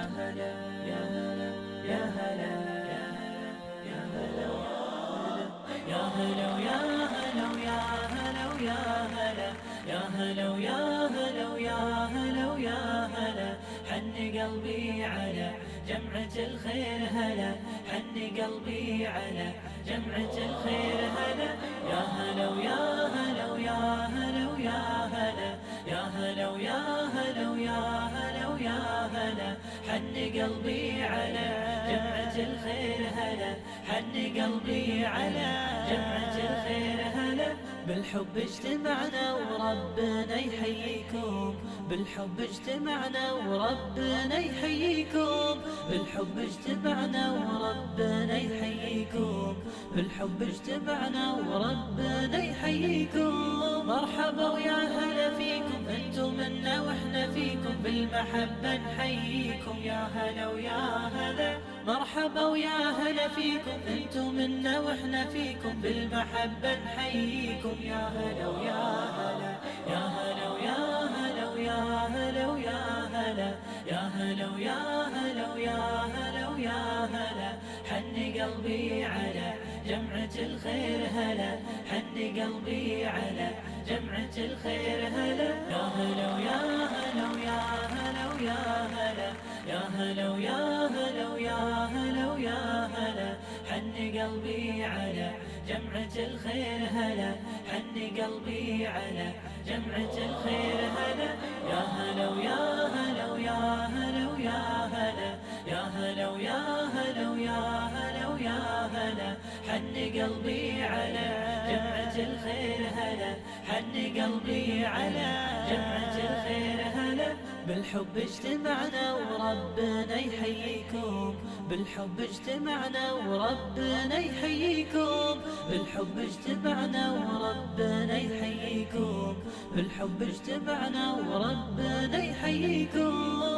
هلا يا هلا يا هلا يا هلا يا هلا يا هلا يا هلا يا هلا يا هلا يا هلا يا هلا يا هلا حن قلبي على جمعة الخير هلا حن قلبي على جمعة الخير هلا يا هلا ويا هلا ويا هلا ويا هلا يا هلا ويا هلا ويا هلا ويا هلا حن قلبي على جمعة الخير هلا حن قلبي على جمعة الخير هلا بالحب اجتمعنا وربنا يحييكم بالحب اجتمعنا وربنا يحييكم بالحب اجتمعنا وربنا يحييكم بالحب اجتمعنا وربنا يحييكم مرحبا ويا هلا فيكم انتم منا واحنا فيكم بالمحبة نحييكم يا هلا ويا هلا مرحبا ويا هلا فيكم انتم منا واحنا فيكم بالمحبة نحييكم يا هلا ويا هلا يا هلا ويا هلا ويا هلا ويا هلا يا هلا ويا هلا ويا هلا ويا هلا حن قلبي على جمعة الخير هلا حن قلبي على جمعة الخير هلا يا هلا ويا هلا ويا هلا ويا هلا يا هلا ويا هلا ويا هلا ويا هلا حن قلبي على جمعة الخير هلا حن قلبي على جمعة الخير هلا يا هلا ويا هلا ويا هلا ويا هلا يا هلا ويا هلا ويا هلا ويا هلا حن قلبي على جمعة الخير هلا حن قلبي على جمعة الخير هلا بالحب اجتمعنا وربنا يحييكم بالحب اجتمعنا وربنا يحييكم بالحب اجتمعنا وربنا يحييكم بالحب اجتمعنا وربنا يحييكم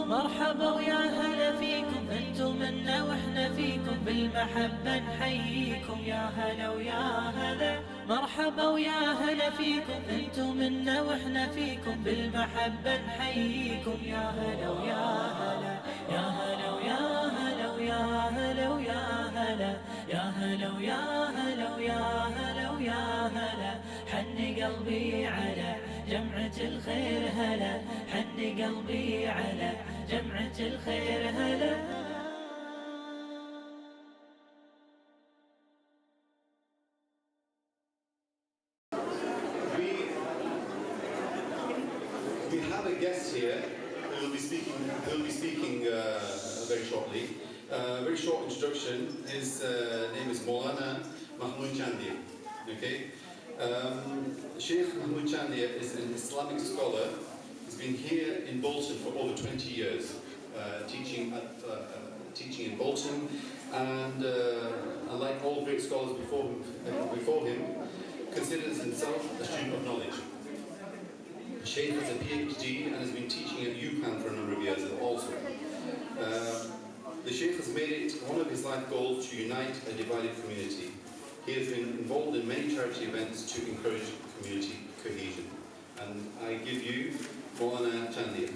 مرحبا ويا هلا فيكم انتم منا واحنا فيكم بالمحبة نحييكم يا هلا ويا هلا مرحبا ويا هلا فيكم انتم منا واحنا فيكم بالمحبة نحييكم يا هلا ويا هلا يا هلا ويا هلا ويا هلا ويا هلا يا هلا ويا هلا ويا هلا ويا هلا حن قلبي على جمعة الخير هلا حن قلبي على جمعة الخير هلا We have a guest here who will be speaking very shortly. Very short introduction. His name is Maulana Mahmoud Chandia. Okay, Sheikh Mahmoud Chandia is an Islamic scholar. He's been here in Bolton for over 20 years, teaching in Bolton, and unlike all great scholars before him, considers himself a student of knowledge. Sheikh has a PhD and has been teaching at UPenn for a number of years also. The Sheikh has made it one of his life goals to unite a divided community. He has been involved in many charity events to encourage community cohesion. And I give you Maulana Chandia.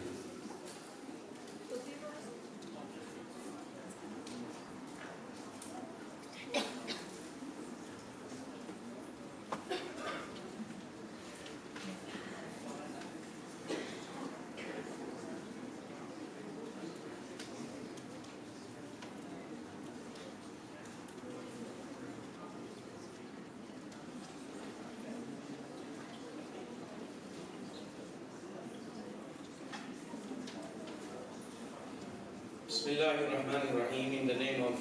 Bismillahirrahmanirrahim, in the name of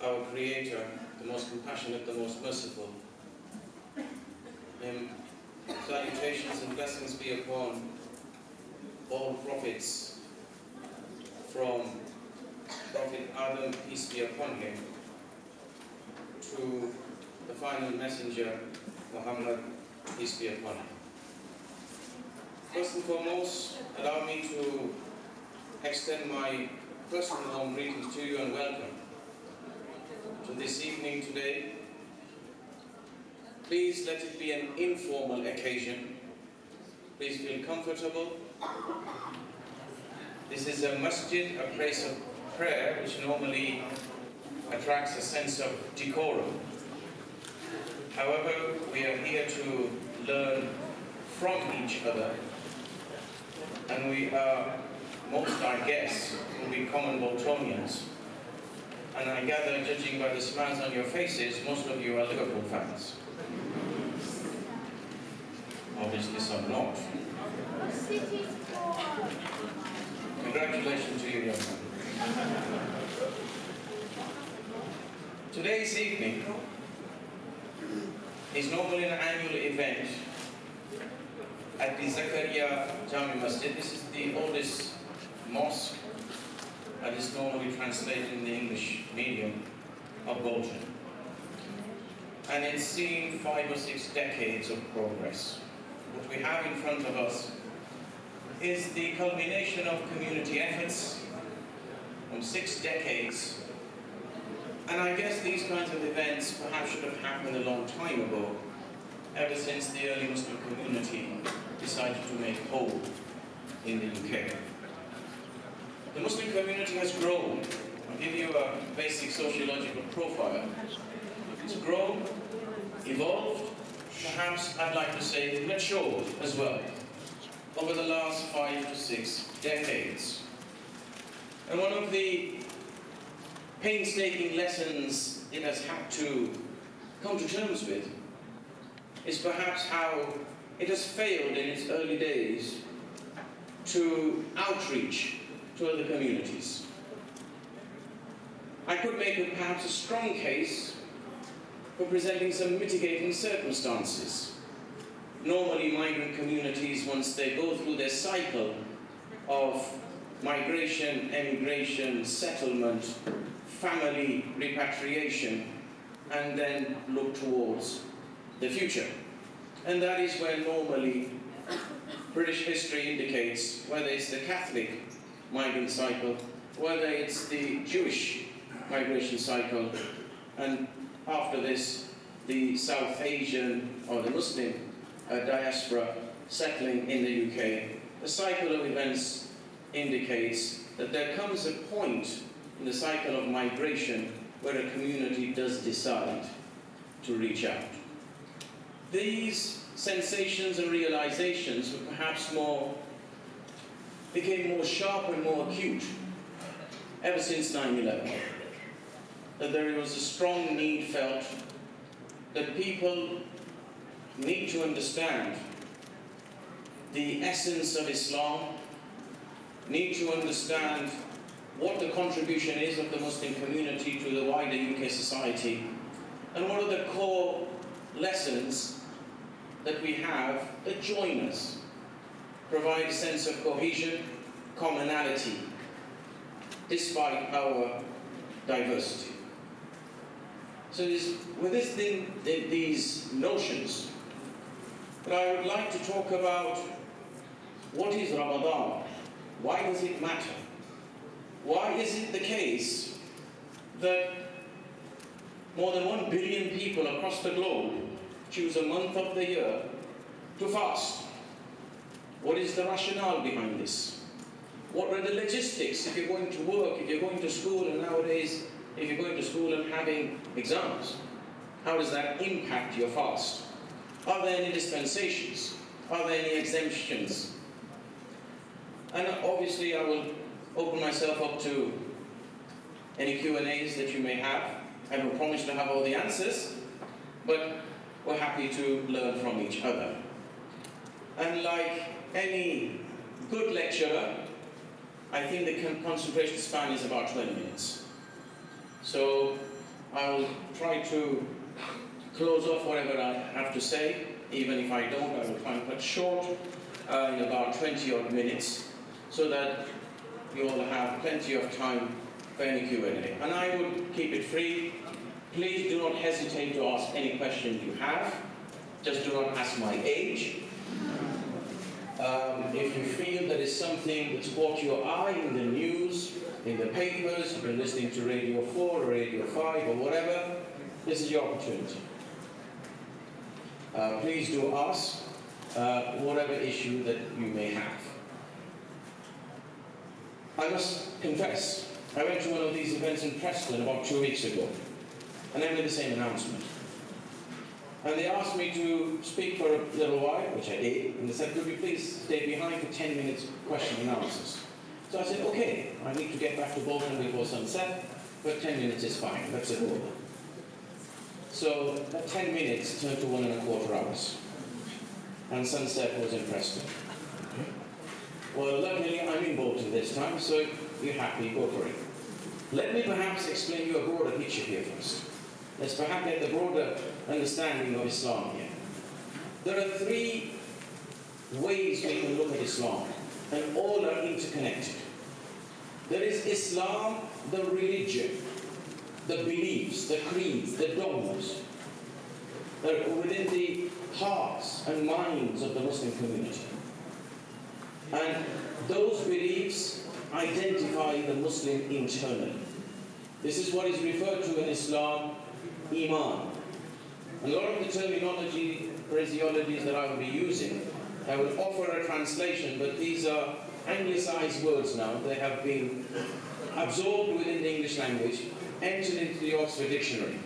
our Creator, the most compassionate, the most merciful. Salutations and blessings be upon all prophets, from Prophet Adam, peace be upon him, to the final messenger, Muhammad, peace be upon him. First and foremost, allow me to extend my personal warm greetings to you and welcome to this evening today. Please let it be an informal occasion. Please feel comfortable. This is a masjid, a place of prayer, which normally attracts a sense of decorum. However, we are here to learn from each other, and most our guests will be common Boltonians. And I gather, judging by the smiles on your faces, most of you are Liverpool fans. Obviously some not. Congratulations to you, young man. Today's evening is normally an annual event at the Zakaria Jami Masjid. This is the oldest mosque that is normally translated in the English medium of Bolton. And it's seen 5 or 6 decades of progress. What we have in front of us is the culmination of community efforts from 6 decades. And I guess these kinds of events perhaps should have happened a long time ago, ever since the early Muslim community decided to make home in the UK. The Muslim community has grown. I'll give you a basic sociological profile. It's grown, evolved, perhaps I'd like to say matured as well, over the last 5 to 6 decades. And one of the painstaking lessons it has had to come to terms with is perhaps how it has failed in its early days to outreach to other communities. I could make perhaps a strong case for presenting some mitigating circumstances. Normally, migrant communities, once they go through their cycle of migration, emigration, settlement, family repatriation, and then look towards the future. And that is where normally British history indicates, whether it's the Catholic migrant cycle, whether it's the Jewish migration cycle, and after this, the South Asian or the Muslim diaspora settling in the UK. The cycle of events indicates that there comes a point in the cycle of migration where a community does decide to reach out. These sensations and realizations were perhaps became more sharp and more acute ever since 9/11. That there was a strong need felt that people need to understand the essence of Islam, need to understand what the contribution is of the Muslim community to the wider UK society, and what are the core lessons that we have that join us, provide a sense of cohesion, commonality, despite our diversity. So these notions, but I would like to talk about what is Ramadan? Why does it matter? Why is it the case that more than 1 billion people across the globe choose a month of the year to fast? What is the rationale behind this? What are the logistics if you're going to work, if you're going to school, and nowadays if you're going to school and having exams? How does that impact your fast? Are there any dispensations? Are there any exemptions? And obviously I will open myself up to any Q&As that you may have. I don't promise to have all the answers, but we're happy to learn from each other. And like any good lecturer, I think the concentration span is about 20 minutes. So I will try to close off whatever I have to say. Even if I don't, I will try and cut short in about 20 odd minutes, so that you all have plenty of time for any Q&A. And I would keep it free. Please do not hesitate to ask any questions you have. Just do not ask my age. If you feel there is something that's caught your eye in the news, in the papers, if you're listening to Radio 4 or Radio 5 or whatever, this is your opportunity. Please do ask whatever issue that you may have. I must confess, I went to one of these events in Preston about 2 weeks ago, and I made the same announcement. And they asked me to speak for a little while, which I did, and they said, could you please stay behind for 10 minutes question and analysis? So I said, okay, I need to get back to Bolton before sunset, but 10 minutes is fine, let's go. So that 10 minutes turned to 1.25 hours, and sunset was in Preston. Well, luckily I'm in Bolton this time, so if you're happy, go for it. Let me perhaps explain you a broader picture here first. Let's perhaps get the broader understanding of Islam here. There are 3 ways we can look at Islam, and all are interconnected. There is Islam, the religion, the beliefs, the creeds, the dogmas that are within the hearts and minds of the Muslim community. And those beliefs identify the Muslim internally. This is what is referred to in Islam, Iman. And a lot of the terminology, phraseologies that I will be using, I will offer a translation, but these are anglicized words now. They have been absorbed within the English language, entered into the Oxford Dictionary.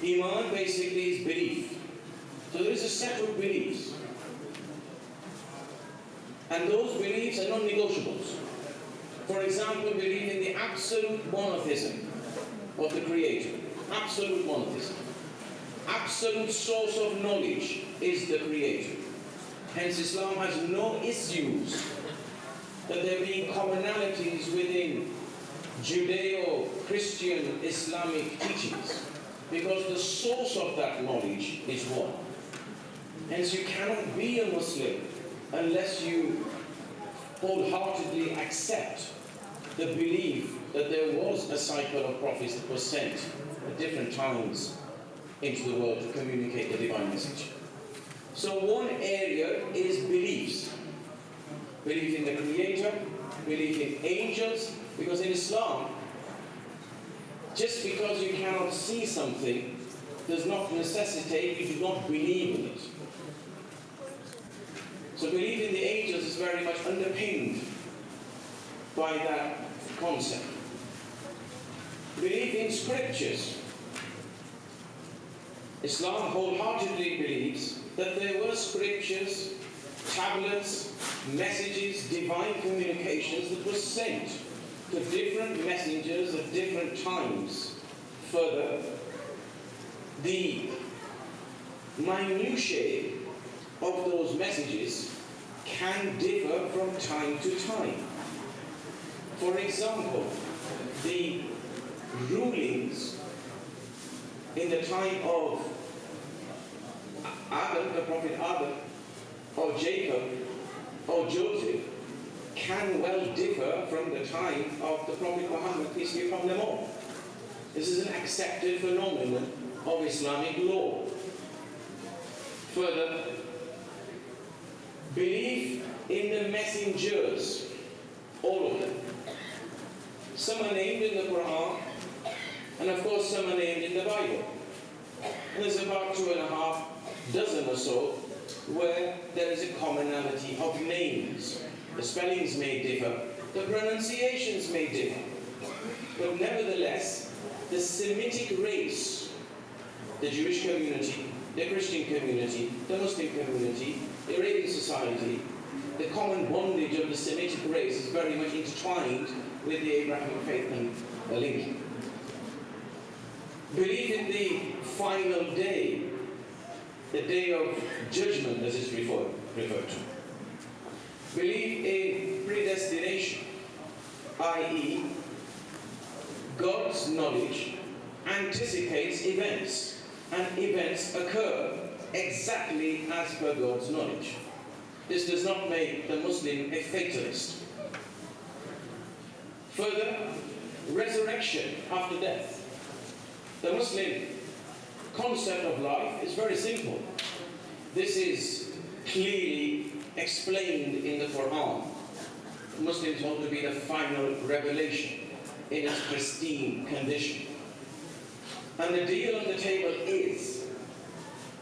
Iman basically is belief. So there is a set of beliefs. And those beliefs are non-negotiables. For example, belief in the absolute monotheism of the Creator. Absolute monotheism. Absolute source of knowledge is the Creator. Hence, Islam has no issues that there being commonalities within Judeo-Christian Islamic teachings, because the source of that knowledge is one. Hence, you cannot be a Muslim unless you wholeheartedly accept the belief that there was a cycle of prophets that was sent at different times into the world to communicate the divine message. So one area is beliefs. Belief in the Creator, belief in angels, because in Islam, just because you cannot see something does not necessitate you do not believe in it. So belief in the angels is very much underpinned by that concept. Belief in scriptures. Islam wholeheartedly believes that there were scriptures, tablets, messages, divine communications that were sent to different messengers at different times. Further, the minutiae of those messages can differ from time to time. For example, the rulings in the time of Adam, the Prophet Adam, or Jacob, or Joseph, can well differ from the time of the Prophet Muhammad, peace be upon them all. This is an accepted phenomenon of Islamic law. Further, belief in the messengers, all of them. Some are named in the Quran, and of course some are named in the Bible. And there's about 2.5 dozen or so where there is a commonality of names. The spellings may differ, the pronunciations may differ, but nevertheless, the Semitic race, the Jewish community, the Christian community, the Muslim community, the Arabian society, the common bondage of the Semitic race is very much intertwined with the Abrahamic faith and link. Belief in the final day, the day of judgment as it's referred to. Belief in predestination, i.e., God's knowledge anticipates events, and events occur exactly as per God's knowledge. This does not make the Muslim a fatalist. Further, resurrection after death. The Muslim concept of life is very simple. This is clearly explained in the Quran. Muslims want to be the final revelation in its pristine condition. And the deal on the table is,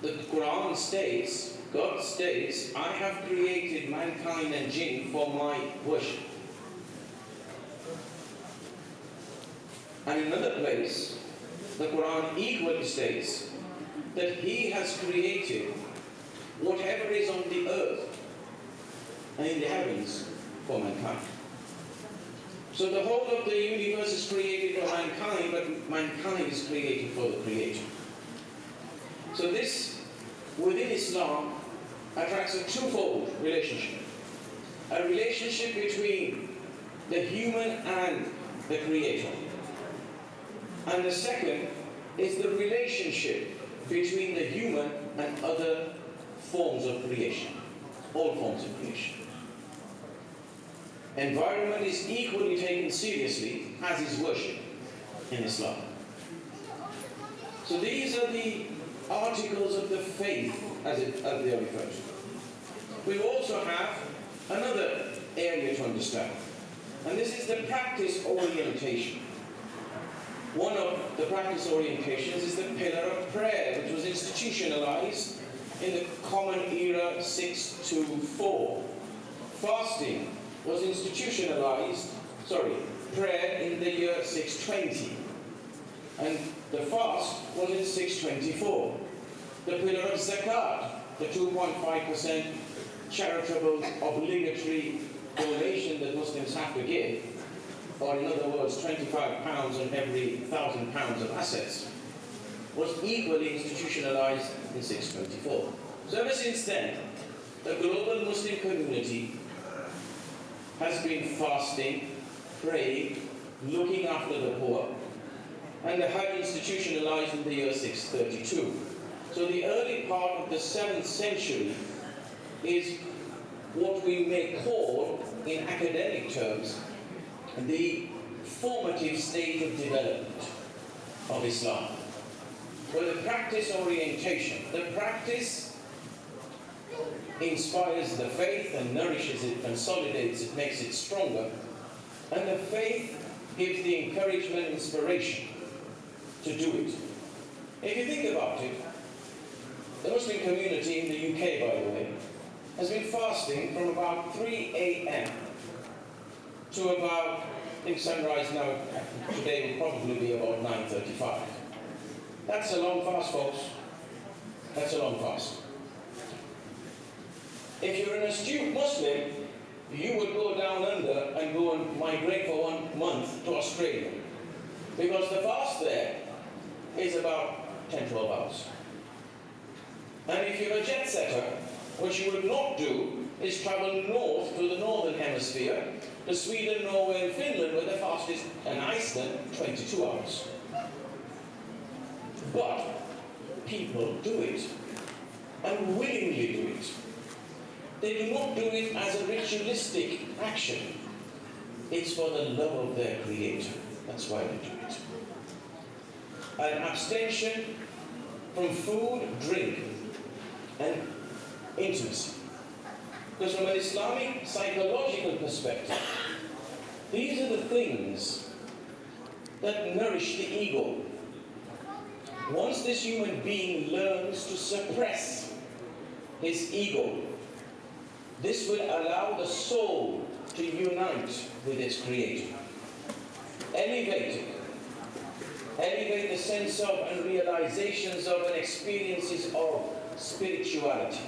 the Quran states, God states, I have created mankind and jinn for my worship. And in another place, the Quran equally states that He has created whatever is on the earth and in the heavens for mankind. So the whole of the universe is created for mankind, but mankind is created for the Creator. So this, within Islam, attracts a twofold relationship. A relationship between the human and the Creator. And the second is the relationship between the human and other forms of creation, all forms of creation. Environment is equally taken seriously as is worship in Islam. So these are the articles of the faith as they are referred to. We also have another area to understand, and this is the practice orientation. One of the practice orientations is the pillar of prayer, which was institutionalized in the Common Era 624. Fasting was institutionalized, prayer in the year 620. And the fast was in 624. The pillar of zakat, the 2.5% charitable obligatory donation that Muslims have to give, or in other words, £25 on every £1,000 of assets, was equally institutionalized in 624. So ever since then, the global Muslim community has been fasting, praying, looking after the poor, and the Hajj institutionalized in the year 632. So the early part of the 7th century is what we may call, in academic terms, the formative stage of development of Islam, where the practice orientation, the practice inspires the faith and nourishes it, consolidates it, makes it stronger, and the faith gives the encouragement, inspiration to do it. If you think about it, the Muslim community in the UK, by the way, has been fasting from about 3 a.m. to about, I think sunrise now today will probably be about 9:35. That's a long fast, folks. That's a long fast. If you're an astute Muslim, you would go down under and go and migrate for 1 month to Australia, because the fast there is about 10-12 hours. And if you're a jet setter, what you would not do is travel north to the northern hemisphere, to Sweden, Norway, and Finland, where the fast is, and Iceland, 22 hours. But people do it, and willingly do it. They do not do it as a ritualistic action. It's for the love of their Creator. That's why they do it. An abstention from food, drink, and intimacy. Because from an Islamic psychological perspective, these are the things that nourish the ego. Once this human being learns to suppress his ego, this will allow the soul to unite with its Creator. Elevate the sense of and realizations of and experiences of spirituality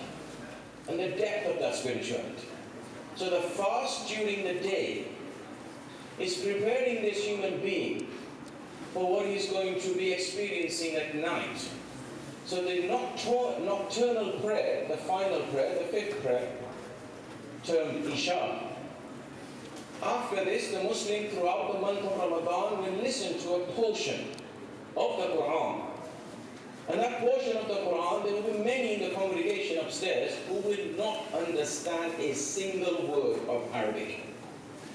and the depth of that spirituality. So the fast during the day is preparing this human being for what he's going to be experiencing at night. So the nocturnal prayer, the final prayer, the 5th prayer, termed Isha. After this, the Muslim throughout the month of Ramadan will listen to a portion of the Quran. And that portion of the Quran, there will be many in the congregation upstairs who will not understand a single word of Arabic.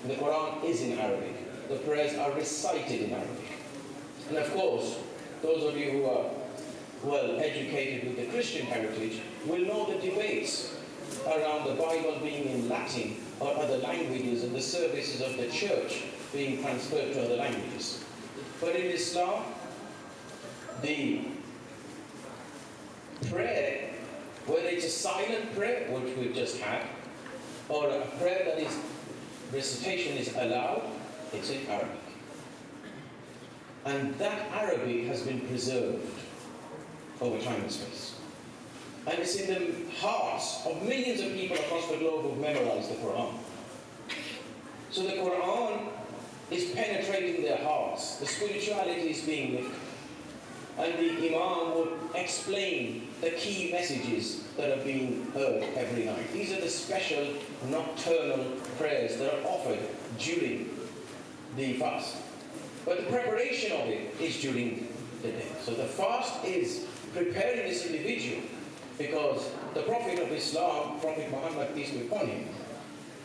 The Quran is in Arabic. The prayers are recited in Arabic. And of course, those of you who are well educated with the Christian heritage will know the debates around the Bible being in Latin or other languages and the services of the church being transferred to other languages. But in Islam, the prayer, whether it's a silent prayer, which we've just had, or a prayer that is, recitation is allowed, it's in Arabic. And that Arabic has been preserved over time and space. And it's in the hearts of millions of people across the globe who've memorized the Quran. So the Quran is penetrating their hearts. The spirituality is being lifted. And the Imam would explain the key messages that are being heard every night. These are the special nocturnal prayers that are offered during the fast. But the preparation of it is during the day. So the fast is preparing this individual, because the Prophet of Islam, Prophet Muhammad, peace be upon him,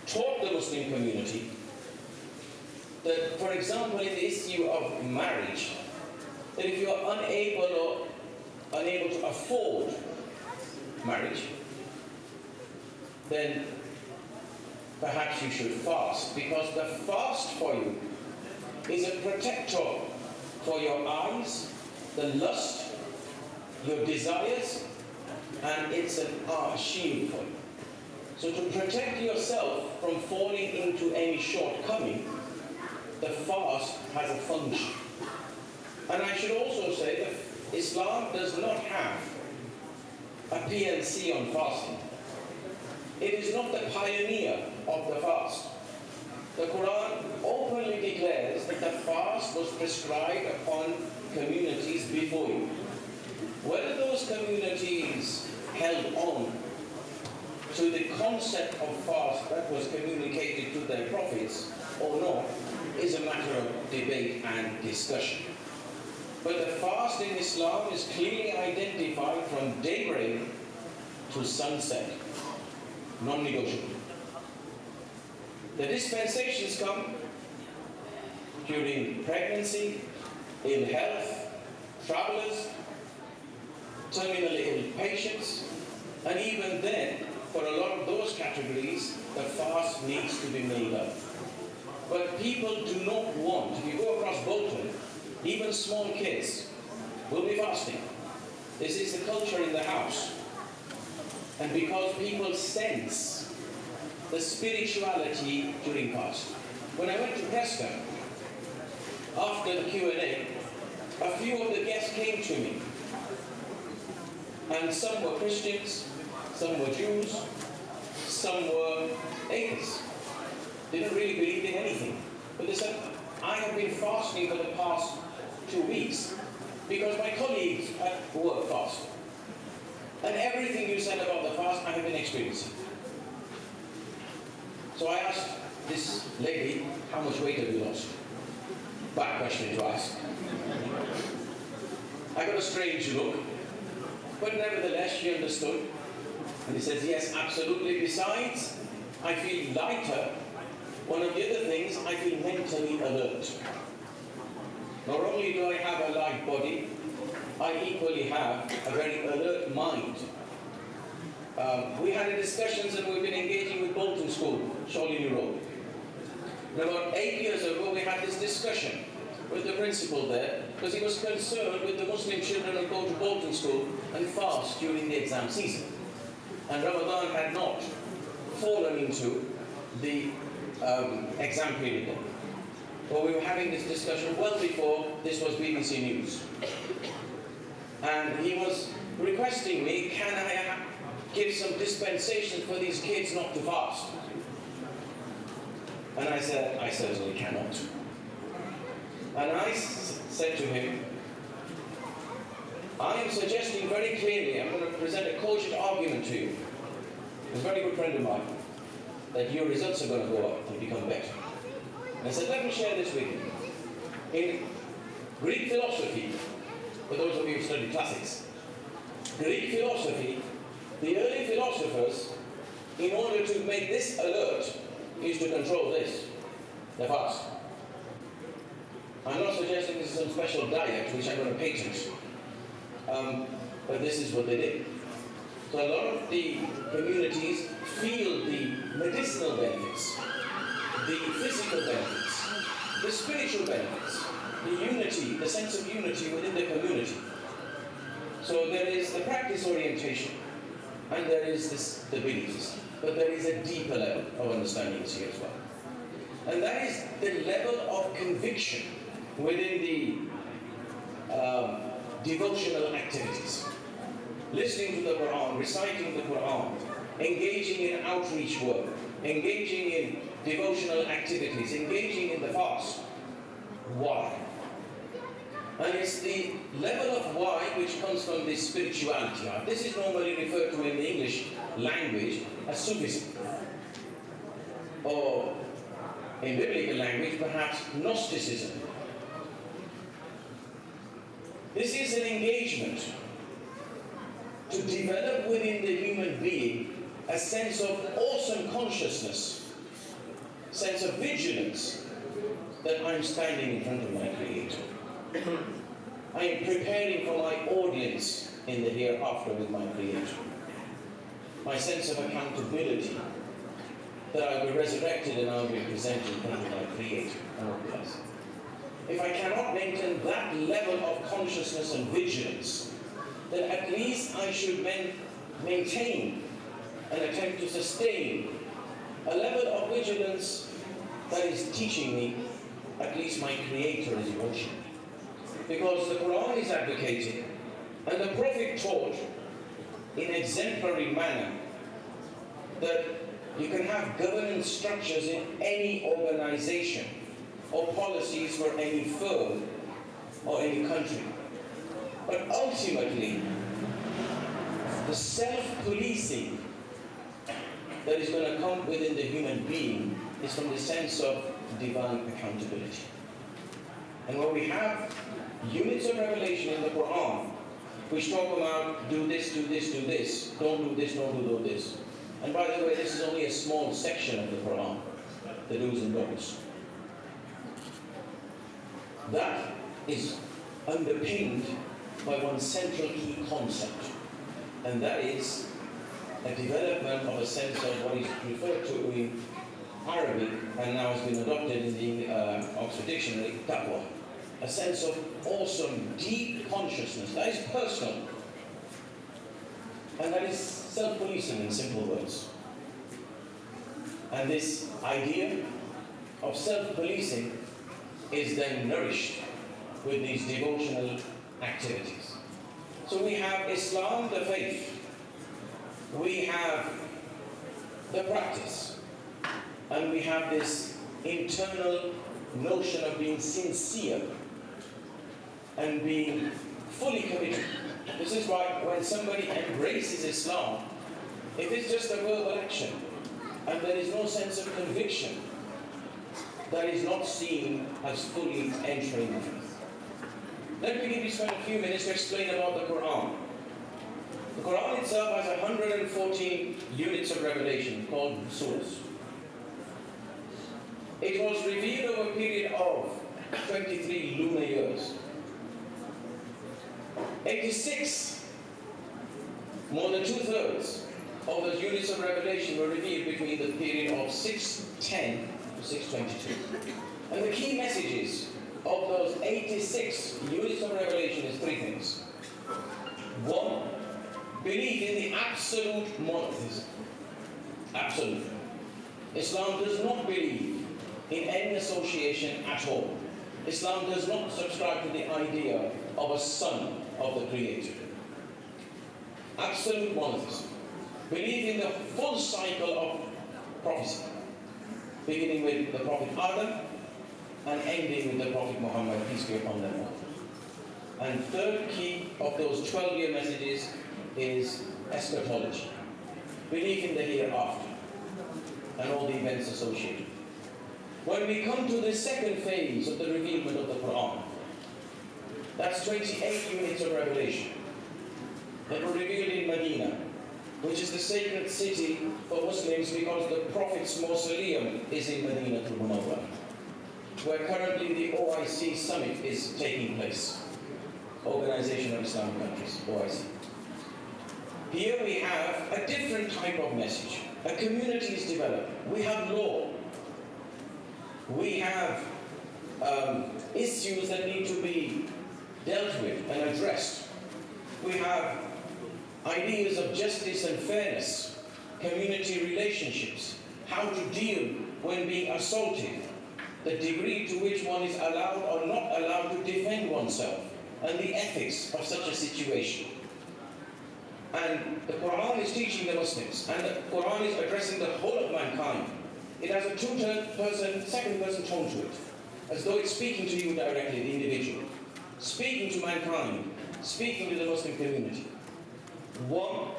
taught the Muslim community that, for example, in the issue of marriage, that if you are unable to afford marriage, then perhaps you should fast, because the fast for you is a protector for your eyes, the lust, your desires, and it's a shield for you. So to protect yourself from falling into any shortcoming, the fast has a function. And I should also say that Islam does not have a PLC on fasting. It is not the pioneer of the fast. The Quran openly declares that the fast was prescribed upon communities before you. Whether those communities held on to the concept of fast that was communicated to their prophets or not is a matter of debate and discussion. But the fast in Islam is clearly identified from daybreak to sunset, non-negotiable. The dispensations come during pregnancy, ill health, travelers, terminally ill patients, and even then, for a lot of those categories, the fast needs to be made up. But people do not want, if you go across Bolton, even small kids will be fasting. This is the culture in the house. And because people sense the spirituality during fast. When I went to Preston, after the Q&A, a few of the guests came to me. And some were Christians, some were Jews, some were atheists. They didn't really believe in anything. But they said, I have been fasting for the past 2 weeks because my colleagues at work fast. And everything you said about the fast, I have been experiencing. So I asked this lady, how much weight have you lost? Bad question to ask. I got a strange look, but nevertheless she understood. And he says, yes, absolutely. Besides, I feel lighter. One of the other things, I feel mentally alert. Not only do I have a light body, I equally have a very alert mind. We had discussions and we've been engaging with Bolton School, Shoalini Road. And about 8 years ago, we had this discussion with the principal there, because he was concerned with the Muslim children who go to Bolton School and fast during the exam season. And Ramadhan had not fallen into the exam period then. Well, we were having this discussion well before this was BBC News. And he was requesting me, can I give some dispensation for these kids not to fast? And I said, I certainly cannot. And I said to him, I am suggesting very clearly, I'm going to present a cogent argument to you. He's a very good friend of mine, that your results are going to go up and become better. And I said, let me share this with you. In Greek philosophy, for those of you who study classics, Greek philosophy, the early philosophers, in order to make this alert, used to control this, the fast. I'm not suggesting this is some special diet which I'm going to patent, but this is what they did. So a lot of the communities feel the medicinal benefits, the physical benefits, the spiritual benefits, the unity, the sense of unity within the community. So there is the practice orientation, and there is the belief system. But there is a deeper level of understanding here as well. And that is the level of conviction within the devotional activities. Listening to the Quran, reciting the Quran, engaging in outreach work, engaging in devotional activities, engaging in the fast. Why? And it's the level of why which comes from this spirituality. Now, this is normally referred to in the English language as Sufism, or in biblical language perhaps Gnosticism. This is an engagement to develop within the human being a sense of awesome consciousness, sense of vigilance, that I'm standing in front of my Creator. I am preparing for my audience in the hereafter with my Creator. My sense of accountability, that I will be resurrected and I will be presented in front of my Creator. If I cannot maintain that level of consciousness and vigilance, then at least I should maintain and attempt to sustain a level of vigilance that is teaching me at least my Creator is watching me. Because the Quran is advocating, and the Prophet taught in exemplary manner, that you can have governance structures in any organization or policies for any firm or any country. But ultimately, the self-policing that is going to come within the human being is from the sense of divine accountability. And when we have units of revelation in the Quran which talk about do this, do this, do this, don't do this, don't do this. And by the way, this is only a small section of the Quran, the do's and don'ts. That is underpinned by one central key concept, and that is a development of a sense of what is referred to in Arabic and now has been adopted in the Oxford Dictionary, taqwa. A sense of awesome, deep consciousness that is personal, and that is self-policing in simple words. And this idea of self-policing is then nourished with these devotional activities. So we have Islam, the faith, we have the practice, and we have this internal notion of being sincere and being fully committed. This is why when somebody embraces Islam, if it's just a verbal action and there is no sense of conviction, that is not seen as fully entering the faith. Let me spend a few minutes to explain about the Quran. The Quran itself has 114 units of revelation called surahs. It was revealed over a period of 23 lunar years. 86, more than 2/3 of those units of revelation were revealed between the period of 610 to 622. And the key messages of those 86 units of revelation is three things. One, believe in the absolute monotheism. Absolute. Islam does not believe in any association at all. Islam does not subscribe to the idea of a son of the Creator. Absolute monotheism. Believe in the full cycle of prophecy, beginning with the Prophet Adam and ending with the Prophet Muhammad, peace be upon them all. And third key of those 12-year messages is eschatology. Belief in the hereafter and all the events associated. When we come to the second phase of the revealment of the Quran, that's 28 units of revelation that were revealed in Medina, which is the sacred city for Muslims because the Prophet's mausoleum is in Medina al-Munawwara, where currently the OIC summit is taking place. Organization of Islamic Countries, OIC. Here we have a different type of message. A community is developed. We have law. We have issues that need to be dealt with and addressed. We have ideas of justice and fairness, community relationships, how to deal when being assaulted, the degree to which one is allowed or not allowed to defend oneself, and the ethics of such a situation. And the Quran is teaching the Muslims, and the Quran is addressing the whole of mankind. It has a second person tone to it, as though it's speaking to you directly, the individual, speaking to mankind, speaking to the Muslim community. One,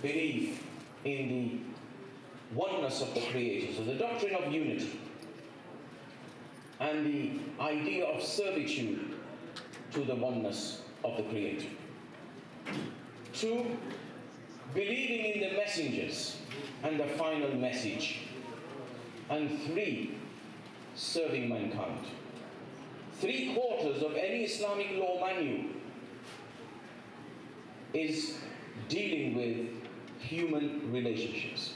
believe in the oneness of the Creator, so the doctrine of unity, and the idea of servitude to the oneness of the Creator. Two, believing in the messengers and the final message. And three, serving mankind. 3/4 of any Islamic law manual is dealing with human relationships,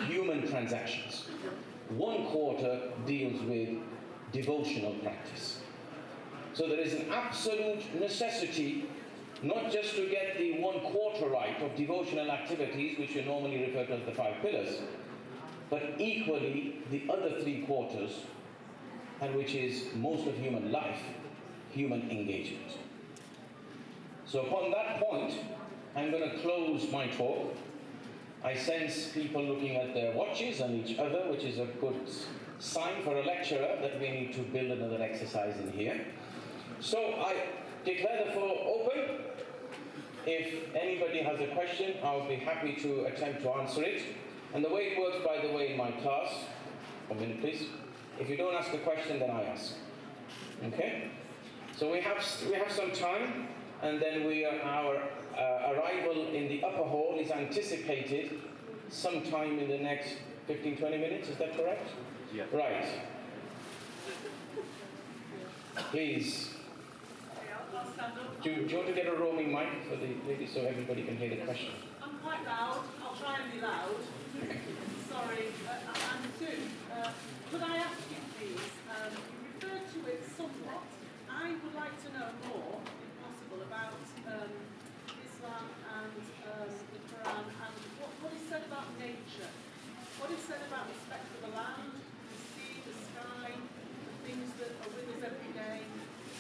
human transactions. 1/4 deals with devotional practice. So there is an absolute necessity not just to get the 1/4 right of devotional activities, which are normally referred to as the 5 pillars, but equally the other 3/4, and which is most of human life, human engagement. So upon that point, I'm going to close my talk. I sense people looking at their watches and each other, which is a good sign for a lecturer that we need to build another exercise in here. So I declare the floor open. If anybody has a question, I'll be happy to attempt to answer it. And the way it works, by the way, in my class, 1 minute please. If you don't ask a question, then I ask. Okay? So we have some time, and then our arrival in the upper hall is anticipated sometime in the next 15-20 minutes. Is that correct? Yeah. Right. Please. Do you want to get a roaming mic for the lady so everybody can hear the question? I'm quite loud. I'll try and be loud. Sorry, I'm Sue. Could I ask you, please, you referred to it somewhat. I would like to know more, if possible, about Islam and the Quran and what is said about nature. What is said about respect for the land, the sea, the sky, the things that are with us every day,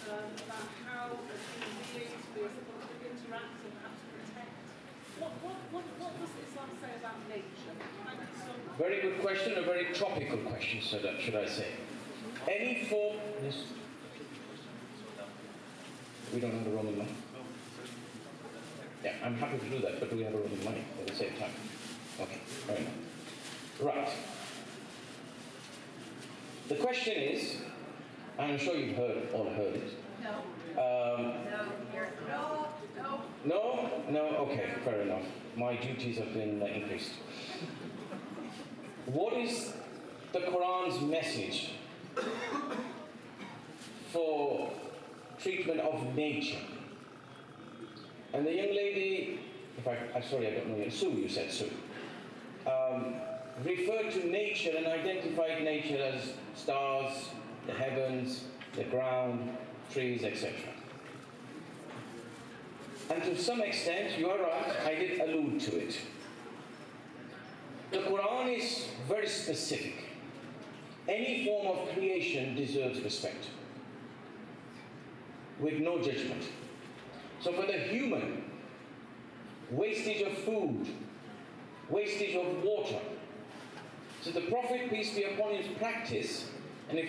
about how as human beings we are supposed to interact and perhaps protect. What does Islam say about nature? Thank you so much. Very good question, a very tropical question, should I say. Any form... Yes. We don't have a roaming money? Yeah, I'm happy to do that, but do we have a roaming money at the same time? Okay, fair enough. Right. The question is, I'm sure you've all heard it. No? Okay, fair enough. My duties have been increased. What is the Quran's message for treatment of nature? And the young lady, sorry, I don't know, Sue, you said Sue, referred to nature and identified nature as stars, the heavens, the ground, trees, etc. And to some extent, you are right, I did allude to it. The Quran is very specific. Any form of creation deserves respect, with no judgment. So for the human, wastage of food, wastage of water. So the Prophet, peace be upon him, practice, and I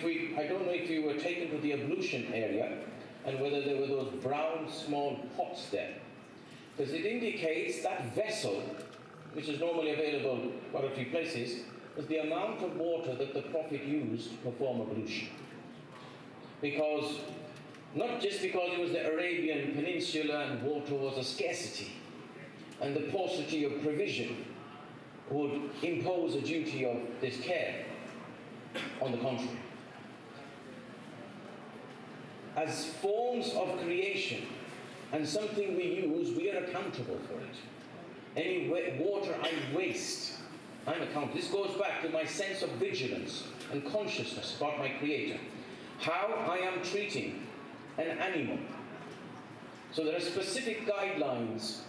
don't know if you were taken to the ablution area, and whether there were those brown small pots there, because it indicates that vessel, which is normally available quite a few places, was the amount of water that the Prophet used to perform ablution. Not just because it was the Arabian Peninsula and water was a scarcity, and the paucity of provision would impose a duty of this care. On the contrary. As forms of creation and something we use, we are accountable for it. Any water I waste, I'm accountable. This goes back to my sense of vigilance and consciousness about my Creator. How I am treating an animal. So there are specific guidelines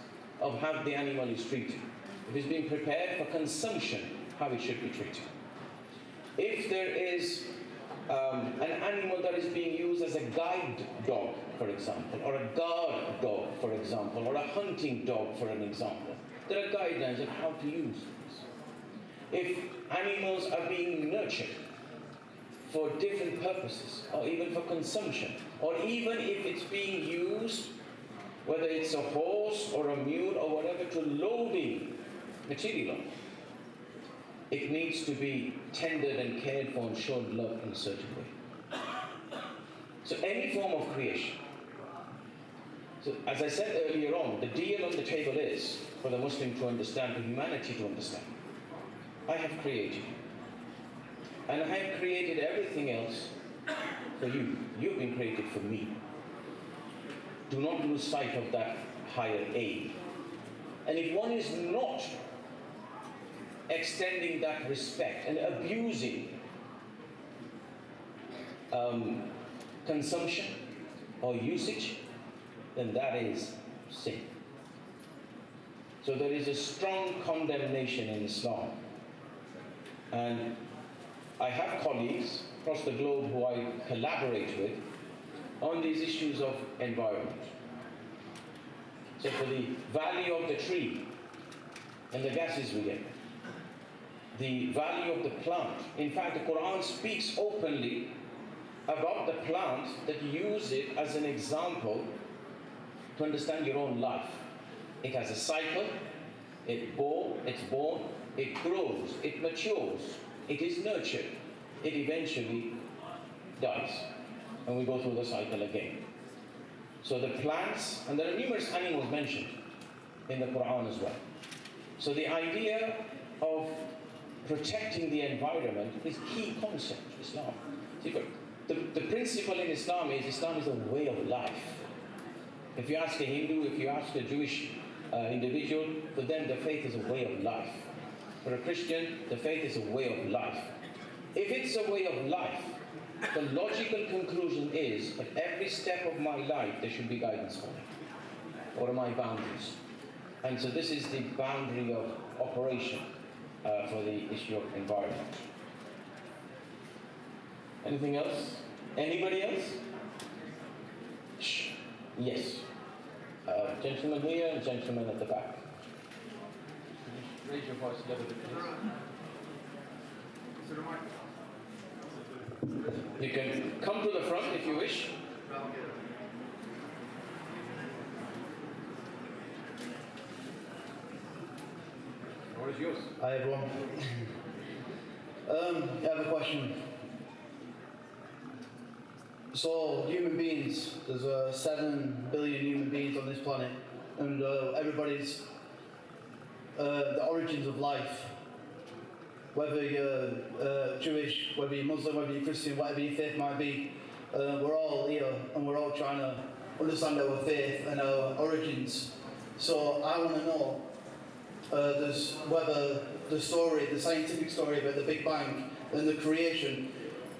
of how the animal is treated. If it's being prepared for consumption, how it should be treated. If there is an animal that is being used as a guide dog for example, or a guard dog, for example, or a hunting dog, for an example. There are guidelines on how to use these. If animals are being nurtured for different purposes, or even for consumption, or even if it's being used, whether it's a horse or a mule or whatever, to loading material on, it needs to be tended and cared for and shown love in a certain way. So any form of creation. So as I said earlier on, the deal on the table is for the Muslim to understand, for humanity to understand. I have created you. And I have created everything else for you. You've been created for me. Do not lose sight of that higher aim. And if one is not extending that respect and abusing consumption or usage, then that is sin. So there is a strong condemnation in Islam. And I have colleagues across the globe who I collaborate with on these issues of environment. So for the value of the tree and the gases we get, the value of the plant. In fact, the Quran speaks openly about the plant that you use it as an example to understand your own life. It has a cycle, it's born, it grows, it matures, it is nurtured, it eventually dies. And we go through the cycle again. So the plants, and there are numerous animals mentioned in the Quran as well. So the idea of protecting the environment is a key concept of Islam. See, the principle in Islam is a way of life. If you ask a Hindu, if you ask a Jewish individual, for them the faith is a way of life. For a Christian, the faith is a way of life. If it's a way of life, the logical conclusion is at every step of my life there should be guidance for me. What are my boundaries? And so this is the boundary of operation for the issue of environment. Anything else? Anybody else? Shh. Yes. Gentleman here and gentleman at the back. Raise your voice a little bit, please. You can come to the front if you wish. What is yours? Hi everyone. I have a question. So human beings, there's 7 billion human beings on this planet, and everybody's the origins of life, whether you're Jewish, whether you're Muslim, whether you're Christian, whatever your faith might be, we're all here and we're all trying to understand our faith and our origins. So I want to know whether the scientific story about the Big Bang and the creation,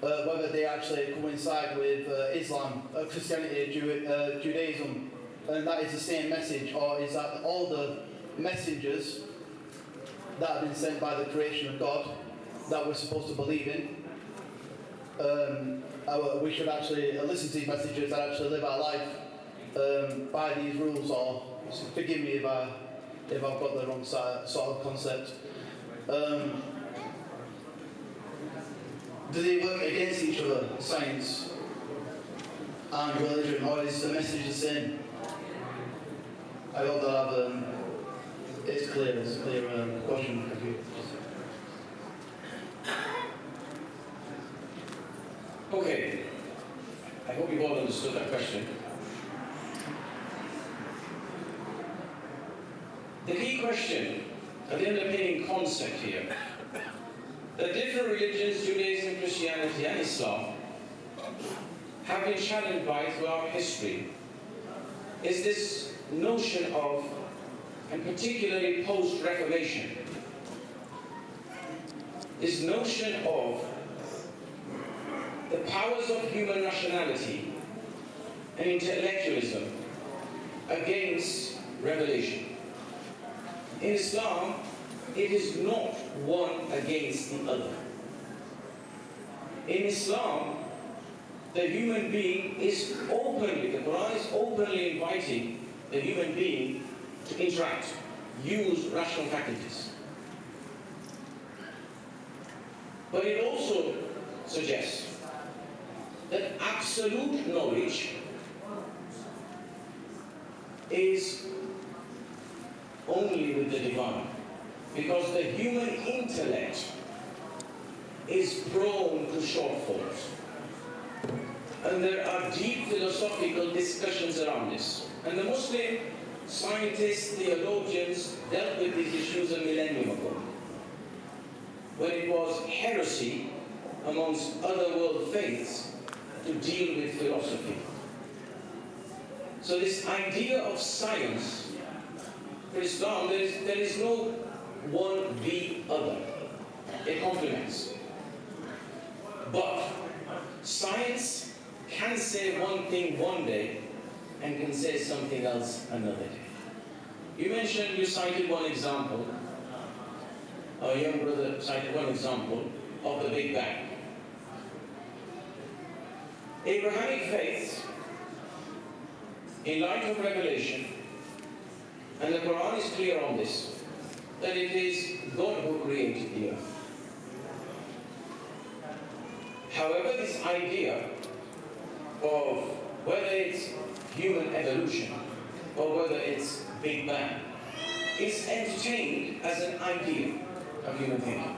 whether they actually coincide with Islam, Christianity, Judaism, and that is the same message, or is that all the messengers that have been sent by the creation of God that we're supposed to believe in, we should actually listen to these messages and actually live our life by these rules, or forgive me if I've got the wrong sort of concept. Do they work against each other, science and religion, or is the message the same? I hope that it's clear question for you. Okay, I hope you've all understood that question. The key question, the underpinning concept here, that different religions, Judaism, Christianity and Islam, have been challenged by throughout history, is this notion of, and particularly post-Reformation, this notion of the powers of human rationality and intellectualism against revelation. In Islam, it is not one against the other. In Islam, the human being is openly, the Quran is openly inviting the human being to interact, use rational faculties. But it also suggests that absolute knowledge is only with the divine, because the human intellect is prone to shortfalls. And there are deep philosophical discussions around this. And the Muslim scientists, theologians dealt with these issues a millennium ago, when it was heresy amongst other world faiths to deal with philosophy. So this idea of science, for Islam, there is no one the other. It complements. But science can say one thing one day and can say something else another day. You cited one example, our young brother cited one example of the Big Bang. Abrahamic faith, in light of revelation, and the Quran is clear on this, that it is God who created the earth. However, this idea of whether it's human evolution or whether it's Big Bang is entertained as an idea of human thinking,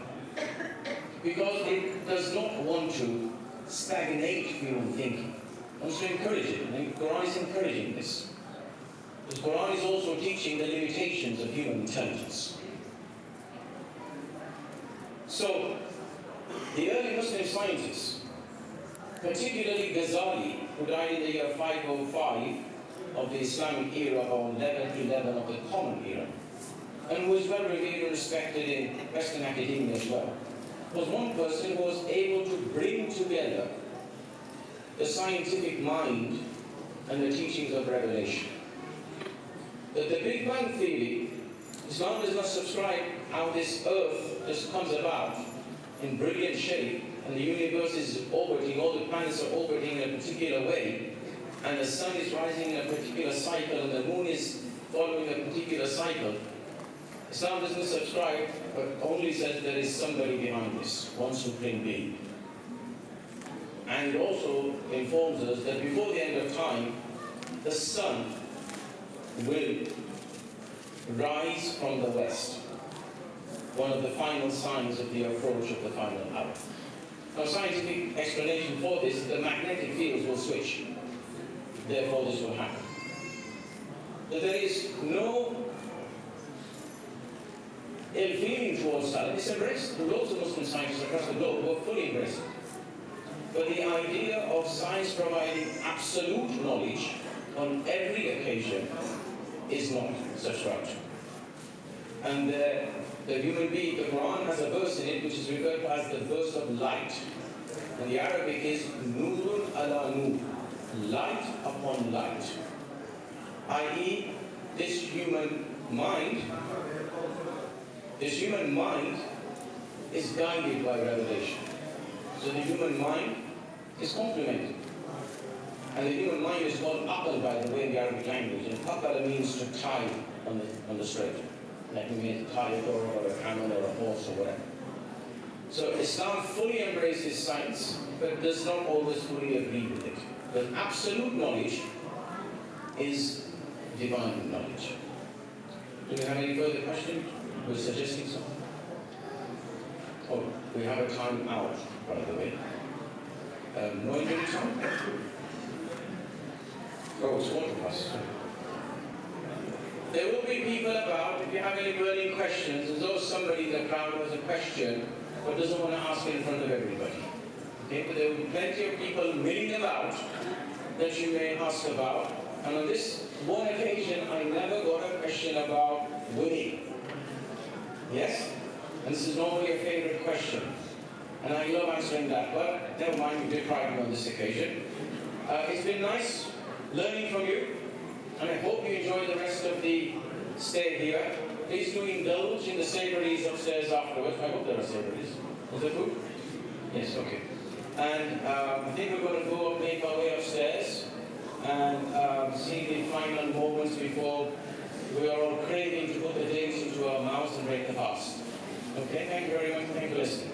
because it does not want to stagnate human thinking. It wants to encourage it, and the Quran is encouraging this. The Quran is also teaching the limitations of human intelligence. So, the early Muslim scientists, particularly Ghazali, who died in the year 505 of the Islamic era, or 1111 of the Common Era, and who was well revered and respected in Western academia as well, was one person who was able to bring together the scientific mind and the teachings of revelation. That the Big Bang theory, Islam does not subscribe how this earth just comes about in brilliant shape, and the universe is orbiting, all the planets are orbiting in a particular way, and the sun is rising in a particular cycle, and the moon is following a particular cycle. Islam doesn't subscribe, but only says there is somebody behind this, one supreme being. And it also informs us that before the end of time, the sun will rise from the west, one of the final signs of the approach of the final hour. Now, scientific explanation for this is the magnetic fields will switch. Therefore, this will happen. That there is no ill feeling towards Salah. It's embraced. There are loads of Muslim scientists across the globe who are fully embraced it. But the idea of science providing absolute knowledge on every occasion is not subscribed to. And the human being, the Quran has a verse in it which is referred to as the verse of light. And the Arabic is Nurun ala Nur, light upon light. I.e., this human mind is guided by revelation. So the human mind is complemented. And the human mind is called aql, by the way, in the Arabic language. And aql means to tie on the straight. Like we mean to tie a dog or a camel or a horse or whatever. So Islam fully embraces science, but does not always fully agree with it. But absolute knowledge is divine knowledge. Do we have any further questions? We're suggesting something. Oh, we have a time out, by the way. No Indian time? Oh, it's 1:15. There will be people about, if you have any burning questions, there's always somebody in the crowd who has a question but doesn't want to ask it in front of everybody. Okay, but there will be plenty of people milling about that you may ask about. And on this one occasion, I never got a question about women. Yes? And this is normally a favorite question. And I love answering that, but never mind, you deprived me on this occasion. It's been nice learning from you, and I hope you enjoy the rest of the stay here. Please do indulge in the savouries upstairs afterwards. I hope there are savouries. Is there food? Yes, okay. And I think we're going to go and make our way upstairs and see the final moments before we are all craving to put the dates into our mouths and break the fast. Okay, thank you very much. Thank you for listening.